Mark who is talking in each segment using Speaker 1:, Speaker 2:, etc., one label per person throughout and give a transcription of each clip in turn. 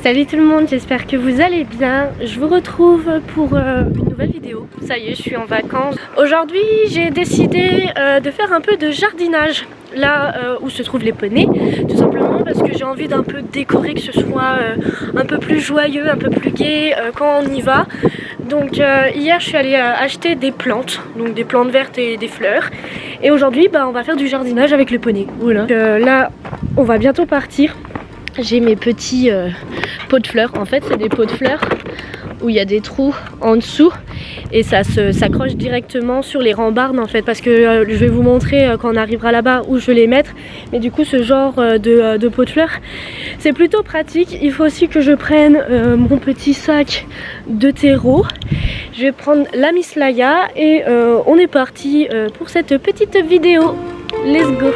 Speaker 1: Salut tout le monde, j'espère que vous allez bien. Je vous retrouve pour une nouvelle vidéo. Ça y est, je suis en vacances. Aujourd'hui, j'ai décidé de faire un peu de jardinage là où se trouvent les poneys. Tout simplement parce que j'ai envie d'un peu décorer, que ce soit un peu plus joyeux, un peu plus gai quand on y va. Donc hier, je suis allée acheter des plantes, donc des plantes vertes et des fleurs. Et aujourd'hui, on va faire du jardinage avec les poneys. Voilà. Là, on va bientôt partir. J'ai mes petits pots de fleurs. En fait, c'est des pots de fleurs où il y a des trous en dessous et ça s'accroche directement sur les rambardes en fait, parce que je vais vous montrer quand on arrivera là-bas où je vais les mettre. Mais du coup, ce genre de pots de fleurs, c'est plutôt pratique. Il faut aussi que je prenne mon petit sac de terreau. Je vais prendre la Miss Laia et on est parti pour cette petite vidéo. Let's go!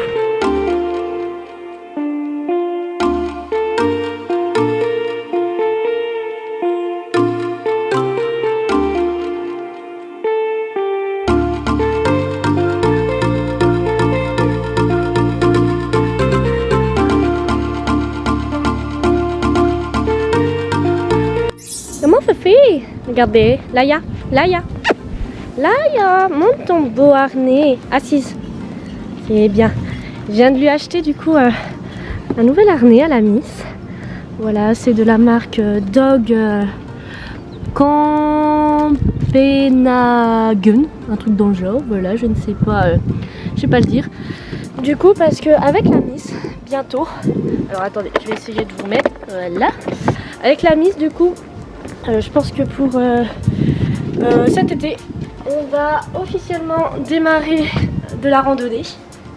Speaker 1: Comment ça fait? Regardez, Laia, Laia, Laia, monte ton beau harnais. Assise. C'est bien. Je viens de lui acheter du coup un nouvel harnais à la Miss. Voilà, c'est de la marque Dog Copenhagen, un truc dans le genre. Voilà, je ne sais pas, je sais pas le dire. Du coup, parce que avec la Miss, bientôt. Alors attendez, je vais essayer de vous mettre. Voilà. Avec la Miss, du coup. Je pense que pour cet été, on va officiellement démarrer de la randonnée.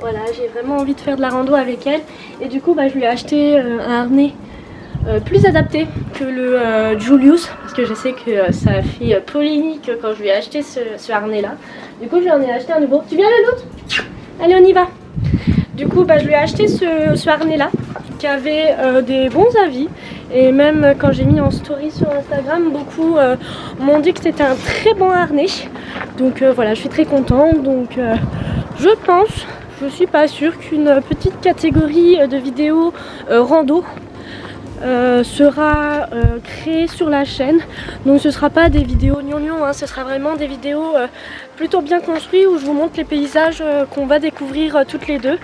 Speaker 1: Voilà, j'ai vraiment envie de faire de la rando avec elle. Et du coup, je lui ai acheté un harnais plus adapté que le Julius. Parce que je sais que ça a fait polémique quand je lui ai acheté ce harnais-là. Du coup, je lui en ai acheté un nouveau. Tu viens le l'autre? Allez, on y va. Du coup, je lui ai acheté ce harnais-là qui avait des bons avis. Et même quand j'ai mis en story sur Instagram, beaucoup m'ont dit que c'était un très bon harnais. Donc voilà, je suis très contente. Donc je pense, je suis pas sûre qu'une petite catégorie de vidéos rando sera créée sur la chaîne. Donc ce sera pas des vidéos gnognon, hein, ce sera vraiment des vidéos plutôt bien construites où je vous montre les paysages qu'on va découvrir toutes les deux.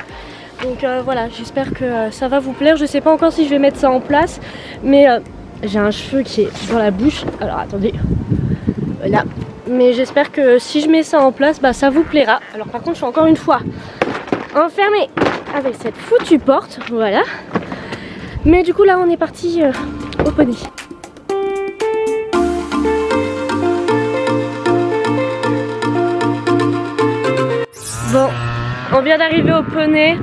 Speaker 1: Donc voilà, j'espère que ça va vous plaire. Je sais pas encore si je vais mettre ça en place, mais j'ai un cheveu qui est dans la bouche. Alors attendez, voilà. Mais j'espère que si je mets ça en place, ça vous plaira. Alors par contre, je suis encore une fois enfermée avec cette foutue porte, voilà. Mais du coup là, on est parti au poney. Bon. On vient d'arriver au poney,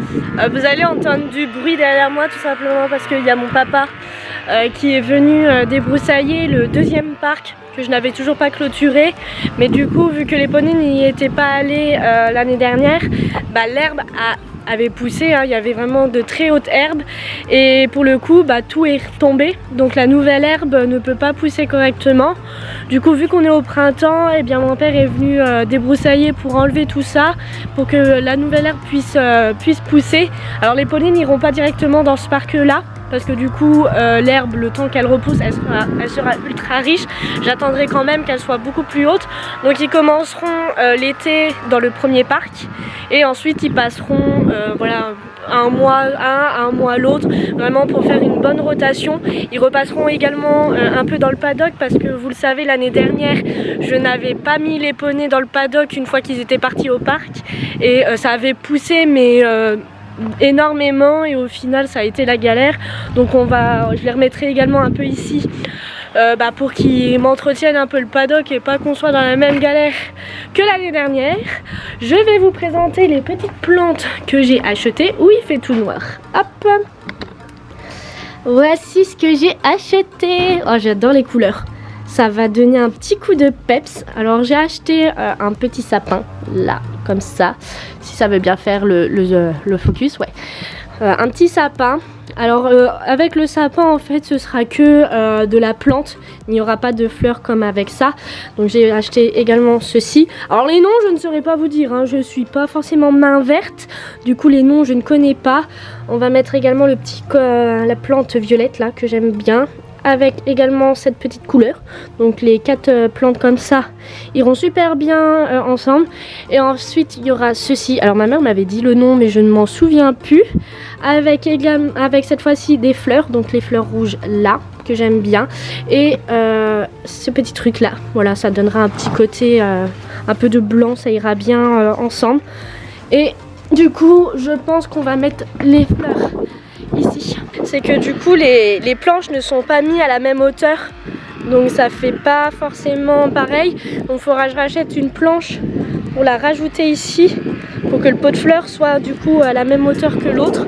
Speaker 1: vous allez entendre du bruit derrière moi tout simplement parce qu'il y a mon papa qui est venu débroussailler le deuxième parc que je n'avais toujours pas clôturé. Mais du coup, vu que les poneys n'y étaient pas allés l'année dernière, l'herbe avait poussé, hein, il y avait vraiment de très hautes herbes et pour le coup tout est retombé, donc la nouvelle herbe ne peut pas pousser correctement. Du coup, vu qu'on est au printemps, mon père est venu débroussailler pour enlever tout ça pour que la nouvelle herbe puisse pousser. Alors les poneys n'iront pas directement dans ce parc là parce que du coup l'herbe, le temps qu'elle repousse, elle sera ultra riche. J'attendrai quand même qu'elle soit beaucoup plus haute. Donc ils commenceront l'été dans le premier parc et ensuite ils passeront voilà, un mois l'autre, vraiment pour faire une bonne rotation. Ils repasseront également un peu dans le paddock parce que vous le savez, l'année dernière je n'avais pas mis les poneys dans le paddock une fois qu'ils étaient partis au parc et ça avait poussé mais énormément et au final ça a été la galère. Donc je les remettrai également un peu ici pour qu'ils m'entretiennent un peu le paddock et pas qu'on soit dans la même galère que l'année dernière. Je vais vous présenter les petites plantes que j'ai achetées. Oui, il fait tout noir. Hop, voici ce que j'ai acheté. Oh, j'adore les couleurs, ça va donner un petit coup de peps. Alors j'ai acheté un petit sapin là, comme ça, si ça veut bien faire le focus, ouais. Un petit sapin. Alors avec le sapin en fait ce sera que de la plante, il n'y aura pas de fleurs comme avec ça. Donc j'ai acheté également ceci. Alors les noms je ne saurais pas vous dire, hein. Je suis pas forcément main verte, du coup les noms je ne connais pas. On va mettre également la plante violette là que j'aime bien. avec également cette petite couleur. Donc les 4 plantes comme ça iront super bien ensemble. Et ensuite il y aura ceci. Alors ma mère m'avait dit le nom mais je ne m'en souviens plus. Avec cette fois-ci des fleurs. Donc les fleurs rouges là que j'aime bien. Et ce petit truc là. Voilà, ça donnera un petit côté un peu de blanc. Ça ira bien ensemble. Et du coup je pense qu'on va mettre les fleurs ici. C'est que du coup les planches ne sont pas mises à la même hauteur, donc ça fait pas forcément pareil. Donc il faudra que je rachète une planche pour la rajouter ici pour que le pot de fleurs soit du coup à la même hauteur que l'autre.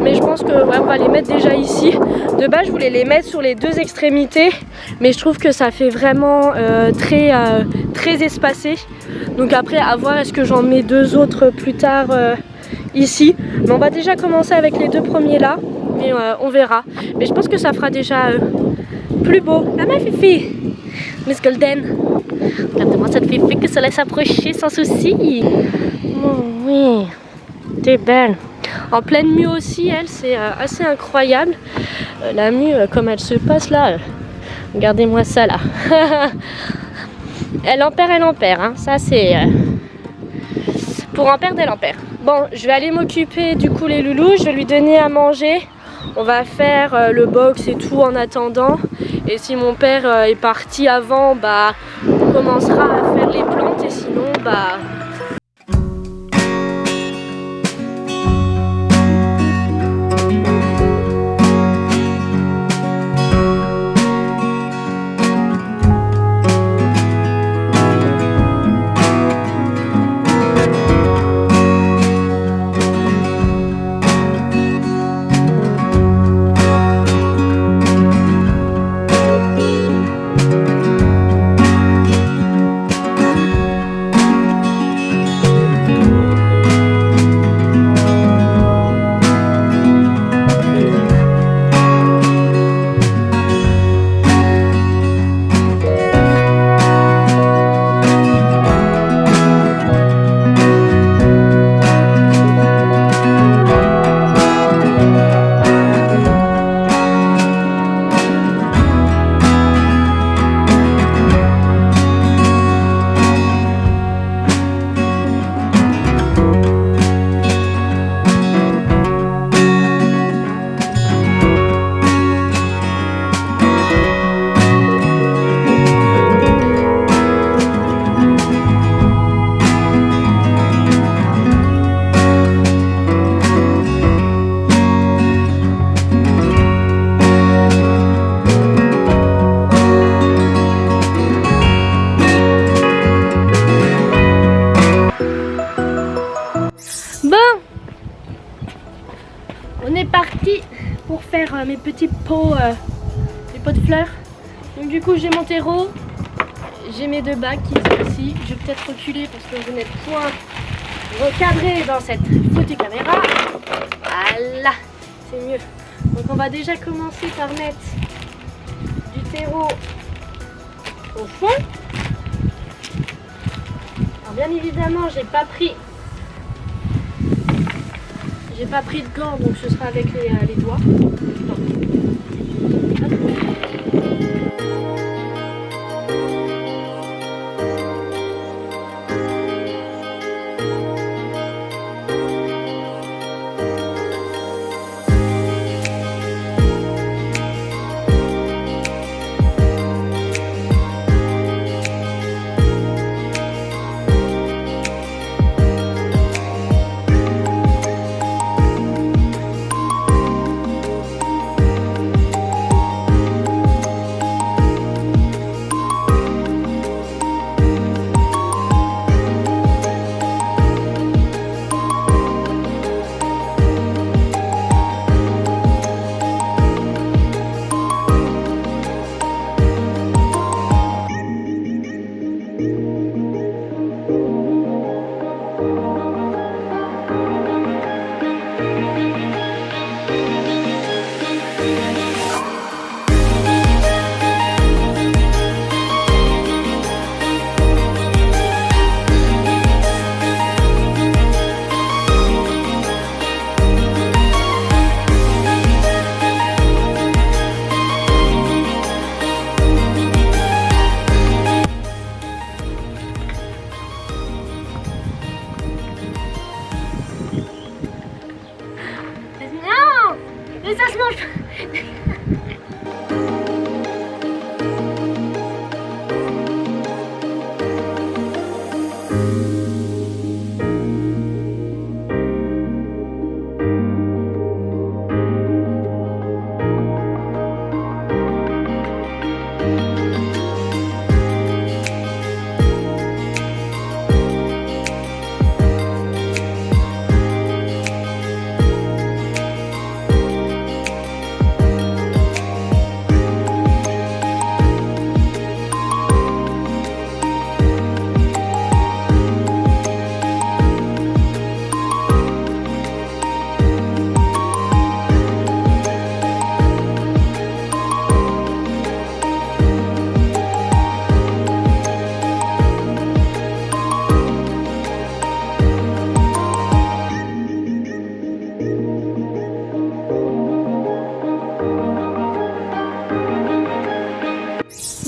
Speaker 1: Mais je pense que ouais, on va les mettre déjà ici. De base je voulais les mettre sur les 2 extrémités, mais je trouve que ça fait vraiment très espacé. Donc après à voir, est-ce que j'en mets 2 autres plus tard ici. Mais on va déjà commencer avec les 2 premiers là, mais on verra. Mais je pense que ça fera déjà plus beau. Ah ma Fifi, Miss Golden, regardez-moi cette Fifi que ça laisse approcher sans souci. Oh oui, t'es belle. En pleine nuit aussi, elle, c'est assez incroyable. La nuit, comme elle se passe là, regardez-moi ça là. Elle ampère, hein. Ça c'est pour ampère de l'ampère. Bon, je vais aller m'occuper du coup les loulous, je vais lui donner à manger. On va faire le box et tout en attendant. Et si mon père est parti avant, bah on commencera à faire les plantes et sinon bah... On est parti pour faire mes petits pots, les pots de fleurs. Donc du coup j'ai mon terreau, j'ai mes 2 bacs qui sont ici. Je vais peut-être reculer parce que vous n'êtes point recadré dans cette foutue caméra. Voilà, c'est mieux. Donc on va déjà commencer par mettre du terreau au fond. Alors bien évidemment j'ai pas pris de gants, donc ce sera avec les doigts.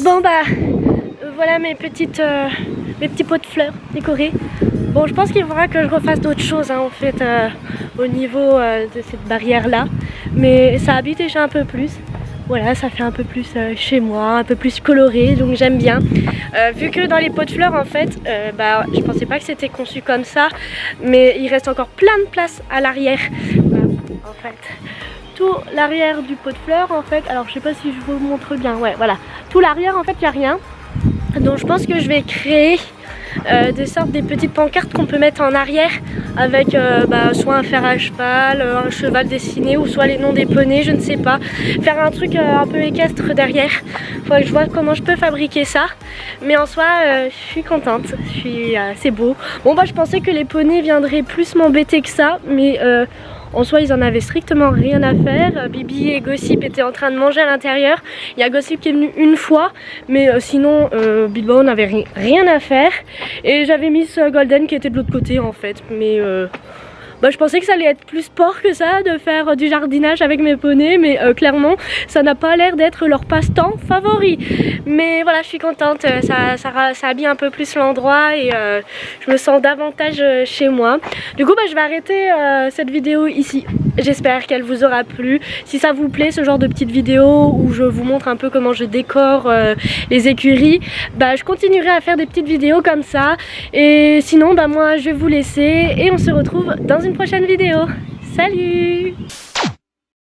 Speaker 1: Bon bah voilà mes petits pots de fleurs décorés. Bon, je pense qu'il faudra que je refasse d'autres choses hein, en fait au niveau de cette barrière là, mais ça habite déjà un peu plus. Voilà, ça fait un peu plus chez moi, un peu plus coloré, donc j'aime bien. Vu que dans les pots de fleurs en fait, bah, je pensais pas que c'était conçu comme ça, mais il reste encore plein de place à l'arrière. En fait, tout l'arrière du pot de fleurs en fait, alors je sais pas si je vous montre bien, ouais voilà, tout l'arrière en fait il n'y a rien. Donc je pense que je vais créer des petites pancartes qu'on peut mettre en arrière avec soit un fer à cheval, un cheval dessiné ou soit les noms des poneys, je ne sais pas. Faire un truc un peu équestre derrière. Faut que je vois comment je peux fabriquer ça. Mais en soi, je suis contente. C'est beau. Bon bah je pensais que les poneys viendraient plus m'embêter que ça, mais en soi, ils en avaient strictement rien à faire. Bibi et Gossip étaient en train de manger à l'intérieur. Il y a Gossip qui est venu une fois, mais sinon, Bilbao n'avait rien à faire. Et j'avais Miss Golden qui était de l'autre côté en fait. Mais je pensais que ça allait être plus sport que ça, de faire du jardinage avec mes poneys. Mais clairement, ça n'a pas l'air d'être leur passe-temps favori. Mais voilà, je suis contente. Ça habille un peu plus l'endroit et je me sens davantage chez moi. Du coup, je vais arrêter cette vidéo ici. J'espère qu'elle vous aura plu. Si ça vous plaît, ce genre de petites vidéos où je vous montre un peu comment je décore les écuries, je continuerai à faire des petites vidéos comme ça. Et sinon, moi, je vais vous laisser et on se retrouve dans une prochaine vidéo. Salut!